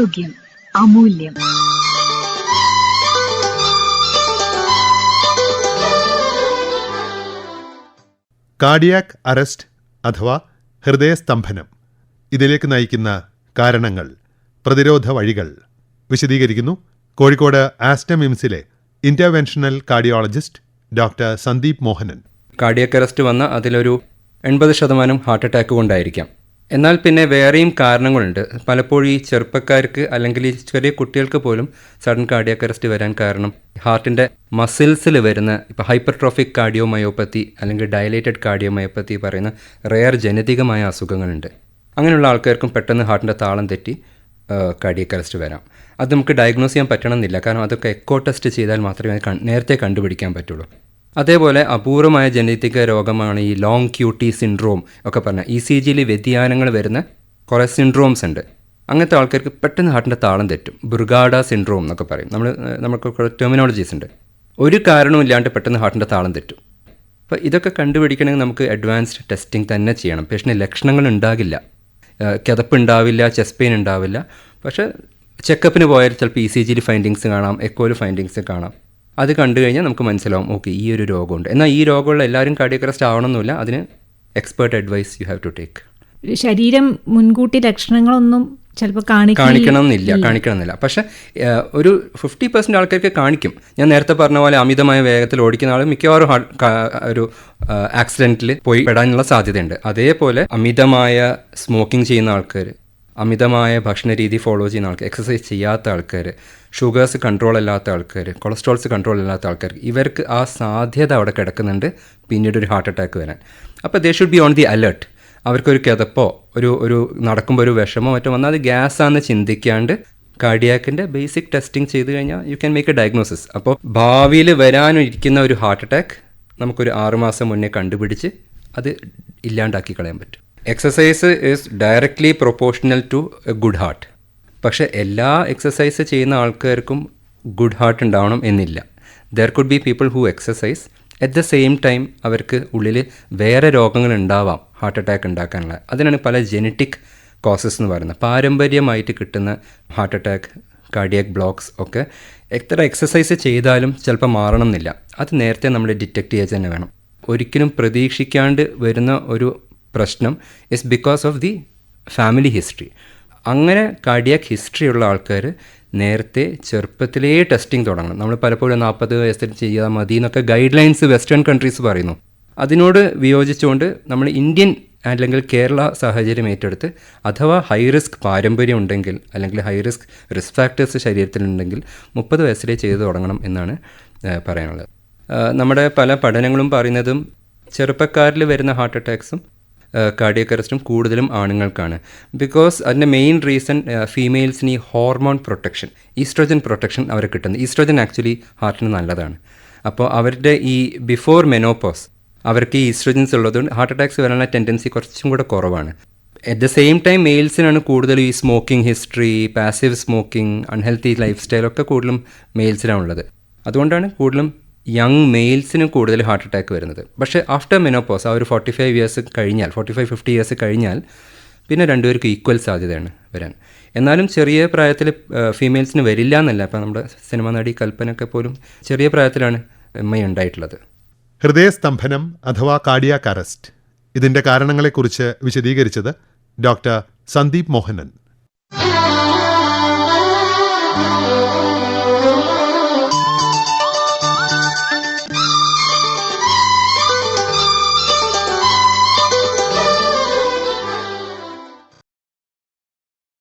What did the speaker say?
ആരോഗ്യം അമൂല്യം. Cardiac arrest അഥവാ ഹൃദയസ്തംഭനം, ഇതിലേക്ക് നയിക്കുന്ന കാരണങ്ങൾ, പ്രതിരോധ വഴികൾ വിശദീകരിക്കുന്നു കോഴിക്കോട് ആസ്റ്റമിംസിലെ interventional cardiologist doctor Sandeep Mohanan. Cardiac arrest വന്ന അതിലൊരു 80% ഹാർട്ട് അറ്റാക്ക് കൊണ്ടായിരിക്കാം. എന്നാൽ പിന്നെ വേറെയും കാരണങ്ങളുണ്ട്. പലപ്പോഴും ഈ ചെറുപ്പക്കാർക്ക് അല്ലെങ്കിൽ ഈ ചെറിയ കുട്ടികൾക്ക് പോലും സഡൻ കാർഡിയാക് അറസ്റ്റ് വരാൻ കാരണം ഹാർട്ടിൻ്റെ മസിൽസിൽ വരുന്ന ഇപ്പോൾ ഹൈപ്പർട്രോഫിക് കാർഡിയോമയോപ്പത്തി അല്ലെങ്കിൽ ഡയലേറ്റഡ് കാർഡിയോമയോപ്പത്തി പറയുന്ന റെയർ ജനിതകമായ അസുഖങ്ങളുണ്ട്. അങ്ങനെയുള്ള ആൾക്കാർക്കും പെട്ടെന്ന് ഹാർട്ടിൻ്റെ താളം തെറ്റി കാർഡിയാക് അറസ്റ്റ് വരാം. അത് നമുക്ക് ഡയഗ്നോസ് ചെയ്യാൻ പറ്റണമെന്നില്ല, കാരണം അതൊക്കെ എക്കോ ടെസ്റ്റ് ചെയ്താൽ മാത്രമേ നേരത്തെ കണ്ടുപിടിക്കാൻ പറ്റുള്ളൂ. അതേപോലെ അപൂർവമായ ജനിതക രോഗമാണ് ഈ ലോങ് ക്യൂട്ടി സിൻഡ്രോം ഒക്കെ പറഞ്ഞാൽ ECGയിൽ വ്യതിയാനങ്ങൾ വരുന്ന കുറേ സിൻഡ്രോംസ് ഉണ്ട്. അങ്ങനത്തെ ആൾക്കാർക്ക് പെട്ടെന്ന് ഹാർട്ടിൻ്റെ താളം തെറ്റും. ബുർഗാഡ സിൻഡ്രോം എന്നൊക്കെ പറയും. നമുക്ക് കുറേ ടെർമിനോളജീസ് ഉണ്ട്. ഒരു കാരണവും ഇല്ലാണ്ട് പെട്ടെന്ന് ഹാർട്ടിൻ്റെ താളം തെറ്റും. അപ്പോൾ ഇതൊക്കെ കണ്ടുപിടിക്കണമെങ്കിൽ നമുക്ക് അഡ്വാൻസ്ഡ് ടെസ്റ്റിംഗ് തന്നെ ചെയ്യണം. പേഷ്യൻ്റ് ലക്ഷണങ്ങൾ ഉണ്ടാകില്ല, കിതപ്പ് ഉണ്ടാവില്ല, ചെസ്റ്റ് പെയിൻ ഉണ്ടാവില്ല. പക്ഷേ ചെക്കപ്പിന് പോയാൽ ചിലപ്പോൾ ECGയിൽ ഫൈൻഡിങ്സ് കാണാം, എക്കോയിൽ ഫൈൻഡിങ്സ് കാണാം. അത് കണ്ടു കഴിഞ്ഞാൽ നമുക്ക് മനസ്സിലാവും, ഓക്കെ ഈ ഒരു രോഗമുണ്ട്. എന്നാൽ ഈ രോഗമുള്ള എല്ലാവരും കാർഡിയാക് അറസ്റ്റ് ആവണമെന്നില്ല. അതിന് expert advice you have to take. ശരീരം മുൻകൂട്ടി ലക്ഷണങ്ങളൊന്നും ചിലപ്പോൾ കാണിക്കണമെന്നില്ല. പക്ഷേ ഒരു 50% ആൾക്കാർക്ക് കാണിക്കും. ഞാൻ നേരത്തെ പറഞ്ഞ പോലെ അമിതമായ വേഗത്തിൽ ഓടിക്കുന്ന ആൾ മിക്കവാറും ഒരു ആക്സിഡൻറ്റിൽ പോയി പെടാനുള്ള സാധ്യതയുണ്ട്. അതേപോലെ അമിതമായ സ്മോക്കിംഗ് ചെയ്യുന്ന ആൾക്കാർ, അമിതമായ ഭക്ഷണ രീതി ഫോളോ ചെയ്യുന്ന ആൾക്കാർ, എക്സസൈസ് ചെയ്യാത്ത ആൾക്കാർ, ഷുഗേഴ്സ് കൺട്രോൾ അല്ലാത്ത ആൾക്കാർ, കൊളസ്ട്രോൾസ് കൺട്രോൾ അല്ലാത്ത ആൾക്കാർ, ഇവർക്ക് ആ സാധ്യത അവിടെ കിടക്കുന്നുണ്ട് പിന്നീട് ഒരു ഹാർട്ട് അറ്റാക്ക് വരാൻ. അപ്പോൾ they should be on the alert. അവർക്കൊരു കിതപ്പോ ഒരു നടക്കുമ്പോൾ ഒരു വിഷമോ മറ്റോ വന്നാൽ അത് ഗ്യാസാണെന്ന് ചിന്തിക്കാണ്ട് കാർഡിയാക്കിൻ്റെ ബേസിക് ടെസ്റ്റിംഗ് ചെയ്ത് കഴിഞ്ഞാൽ you can make A diagnosis. അപ്പോൾ ഭാവിയിൽ വരാനിരിക്കുന്ന ഒരു ഹാർട്ട് അറ്റാക്ക് നമുക്കൊരു 6 മാസം മുന്നേ കണ്ടുപിടിച്ച് അത് ഇല്ലാണ്ടാക്കി കളയാൻ പറ്റും. Exercise is directly proportional to a good heart. പക്ഷേ എല്ലാ എക്സസൈസ് ചെയ്യുന്ന ആൾക്കാർക്കും ഗുഡ് ഹാർട്ട് ഉണ്ടാവണം എന്നില്ല. There could be people who exercise at the same time അവർക്ക് ഉള്ളിൽ വേറെ രോഗങ്ങൾ ഉണ്ടാവാം ഹാർട്ട് അറ്റാക്ക് ഉണ്ടാക്കാനുള്ള. അതിനാണ് പല ജെനറ്റിക് കോസസ് എന്ന് പറയുന്നത്. പാരമ്പര്യമായിട്ട് കിട്ടുന്ന ഹാർട്ട് അറ്റാക്ക്, കാർഡിയാക് ബ്ലോക്സ് ഒക്കെ എത്ര എക്സസൈസ് ചെയ്താലും ചിലപ്പോൾ മാറണം എന്നില്ല. അത് നേരത്തെ നമ്മൾ ഡിറ്റക്റ്റ് ചെയ്യാൻ തന്നെ വേണം. ഒരിക്കലും പ്രതീക്ഷിക്കാണ്ട് വരുന്ന ഒരു പ്രശ്നം is because of the family history. അങ്ങനെ കാർഡിയാക് ഹിസ്റ്ററി ഉള്ള ആൾക്കാർ നേരത്തെ ചെറുപ്പത്തിലേ ടെസ്റ്റിംഗ് തുടങ്ങണം. നമ്മൾ പലപ്പോഴും 40 വയസ്സിൽ ചെയ്താൽ മതി എന്നൊക്കെ ഗൈഡ് ലൈൻസ് വെസ്റ്റേൺ കൺട്രീസ് പറയുന്നു. അതിനോട് വിയോജിച്ചുകൊണ്ട് നമ്മൾ ഇന്ത്യൻ അല്ലെങ്കിൽ കേരള സാഹചര്യം ഏറ്റെടുത്ത് അഥവാ ഹൈ റിസ്ക് പാരമ്പര്യം ഉണ്ടെങ്കിൽ അല്ലെങ്കിൽ ഹൈ റിസ്ക് ഫാക്ടേഴ്സ് ശരീരത്തിലുണ്ടെങ്കിൽ 30 വയസ്സിലേ ചെയ്ത് തുടങ്ങണം എന്നാണ് പറയാനുള്ളത്. നമ്മുടെ പല പഠനങ്ങളും പറയുന്നതും ചെറുപ്പക്കാരിൽ വരുന്ന ഹാർട്ട് അറ്റാക്സും കാർഡിയാക് അറസ്റ്റും കൂടുതലും ആണുങ്ങൾക്കാണ്. ബിക്കോസ് അതിൻ്റെ മെയിൻ റീസൺ ഫീമെയിൽസിന് ഈ ഹോർമോൺ പ്രൊട്ടക്ഷൻ, ഈസ്ട്രോജൻ പ്രൊട്ടക്ഷൻ അവർ കിട്ടുന്നത്. ഈസ്ട്രോജൻ ആക്ച്വലി ഹാർട്ടിന് നല്ലതാണ്. അപ്പോൾ അവരുടെ ഈ ബിഫോർ മെനോപോസ് അവർക്ക് ഈ ഈസ്ട്രോജൻസ് ഉള്ളതുകൊണ്ട് ഹാർട്ട് അറ്റാക്സ് വരാനുള്ള ടെൻഡൻസി കുറച്ചും കൂടെ കുറവാണ്. അറ്റ് ദ സെയിം ടൈം മെയിൽസിനാണ് കൂടുതലും ഈ smoking history, passive smoking, unhealthy life സ്റ്റൈലൊക്കെ കൂടുതലും മെയിൽസിനാണുള്ളത്. അതുകൊണ്ടാണ് കൂടുതലും യങ് മെയിൽസിന് കൂടുതൽ ഹാർട്ട് അറ്റാക്ക് വരുന്നത്. പക്ഷേ ആഫ്റ്റർ മെനോപോസ് ആ ഒരു 45 ഇയേഴ്സ് കഴിഞ്ഞാൽ, 45-50 ഇയേഴ്സ് കഴിഞ്ഞാൽ പിന്നെ രണ്ടുപേർക്ക് ഈക്വൽ സാധ്യതയാണ് വരാൻ. എന്നാലും ചെറിയ പ്രായത്തിൽ ഫീമെയിൽസിന് വരില്ല എന്നല്ല. ഇപ്പോൾ നമ്മുടെ സിനിമാ നടി കൽപ്പനയൊക്കെ പോലും ചെറിയ പ്രായത്തിലാണ് MI ഉണ്ടായിട്ടുള്ളത്. ഹൃദയസ്തംഭനം അഥവാ കാർഡിയാക് അറസ്റ്റ്, ഇതിൻ്റെ കാരണങ്ങളെക്കുറിച്ച് വിശദീകരിച്ചത് ഡോക്ടർ സന്ദീപ് മോഹനൻ.